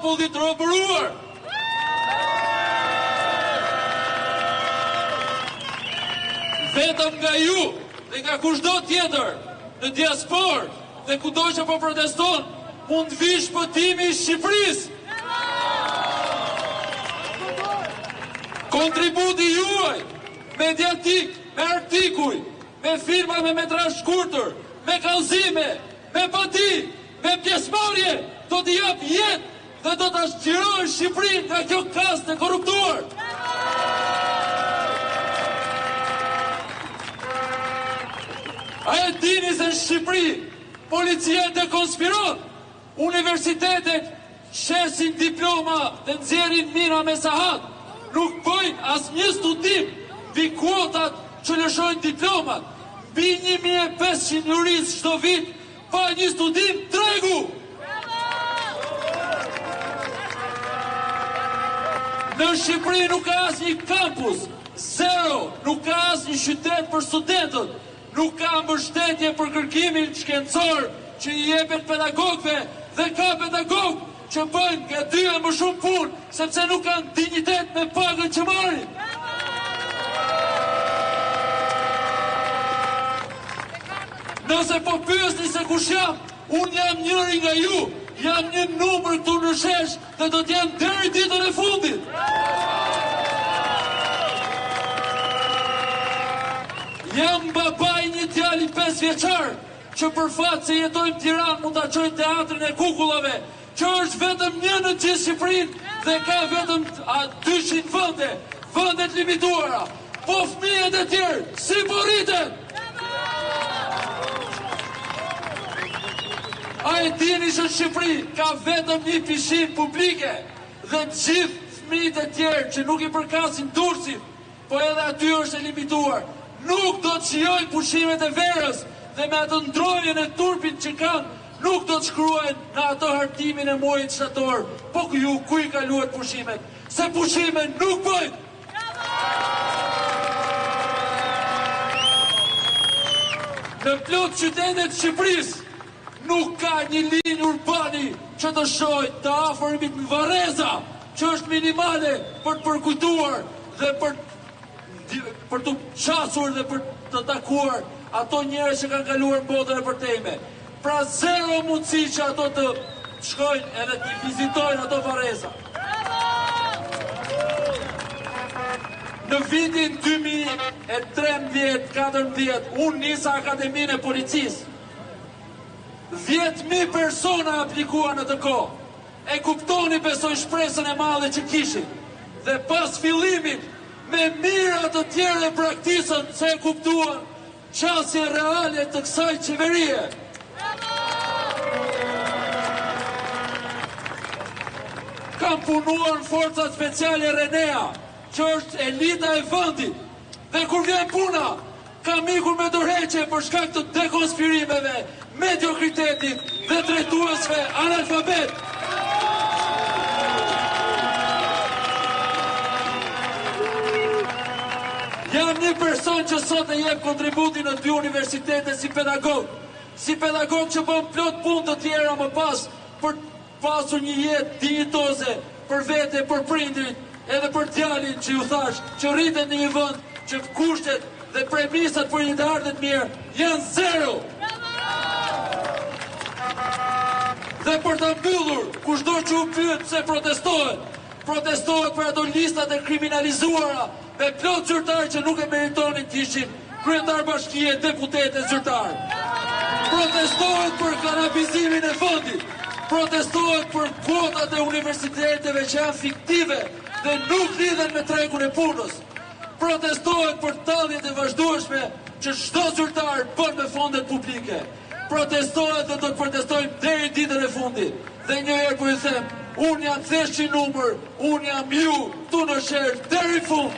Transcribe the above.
popullit robëruar. Vetëm nga ju dhe nga kushdo tjetër në diasporë dhe kudo që po proteston, mund vi shpëtimi i Shqipërisë. Kontributi juaj, mediatik, me artikuj, me firma me metrazh shkurtër, me kallëzime, me pati, me pjesëmarrje, do t'i jap jetë dhe do t'a shqirojë Shqipërinë nga kjo kastë e korruptuar. A e dini se në Shqipëri policia dekonspiron, universitetet shesin diploma dhe nxjerrin mina me sahat, nuk bëjnë as një studim mbi kuotat që lëshojnë diplomat, mbi 1500 juristë çdo vit pa një studim tregu. Në Shqipëri nuk ka as një kampus, zero, nuk ka as një qytet për studentët, nuk ka mbështetje për kërkimin shkencor që i jepet pedagogëve dhe ka pedagogë që bëjnë nga 2 e më shumë punë sepse nuk kanë dignitet me pagën që marrin. Nëse po pyesni se kush jam, unë jam njëri nga ju, jam një numër këtu në shesh dhe do t'jam deri ditën e fundit. Jam babai një djali 5 vjeçar që për fat se jetojmë Tiranë mund ta çojë teatrin e kukullave, që është vetëm një në gjithë Shqipërinë dhe ka vetëm 200 vende, vendet limituara. Po fëmijët e tjerë, si po rriten? A e dini që Shqipëri ka vetëm një pishinë publike dhe gjithë fëmijët e tjerë që nuk i përkasin Durrësit, po edhe aty është e limituar. Nuk do të shijojnë pushimet e verës dhe me atë ndrojën e turpit që kanë, nuk do të shkruajnë në atë hartimin e muajit shtator. Po ju ku i kaluat pushimet? Se pushimet nuk bëjnë. Në plot qytetet Shqipërisë nuk ka një linjë urbani që të shojë të afërmit në Vareza, që është minimale për të përkujtuar dhe për të qasur dhe për të takuar ato njerëz që kanë kaluar në botën e përtejme. Pra zero mundësi që ato të shkojnë edhe të vizitojnë ato Vareza. Në vitin 2013-14 unë nisa Akademinë e Policisë. 10.000 persona aplikuan në të kohë. E kuptoni besoj shpresën e madhe që kishin. Dhe pas fillimit me mira të tjere praktisën se e kuptuan qasje reale të kësaj qeverie. Kam punuar në forcat speciale Renea, që është elita e vendit. Dhe kur vjen puna, kam ikur me dorëheqje për shkak të dekonspirimeve, mediokritetit dhe drejtuesve analfabet. Jam një person që sot e jep kontributin në 2 universitete si pedagog. Si pedagog që bën plot punë të tjera më pas për pasur një jetë dinjitoze për vete, për prindrit, edhe për djalin që ju thash, që rritet në një vend që kushtet dhe premisat për një të ardhët mirë janë zero. Dhe për të mbyllur, kushdo që u pyet pse protestohet, protestohet për ato listat e kriminalizuara me plot zyrtarë që nuk e meritonin të ishin kryetar bashkie, deputete, zyrtarë. Protestohet për kanabizimin e fondit, protestohet për kuotat e universiteteve që janë fiktive dhe nuk lidhen me tregun e punës. Protestohet për talljet e vazhdueshme që çdo zyrtar bën me fondet publike. Protestohet dhe do të protestojmë deri ditën e fundit. Dhe një herë po ju them, unë jam thjesht një numër, unë jam ju, tu në sherë, deri fund.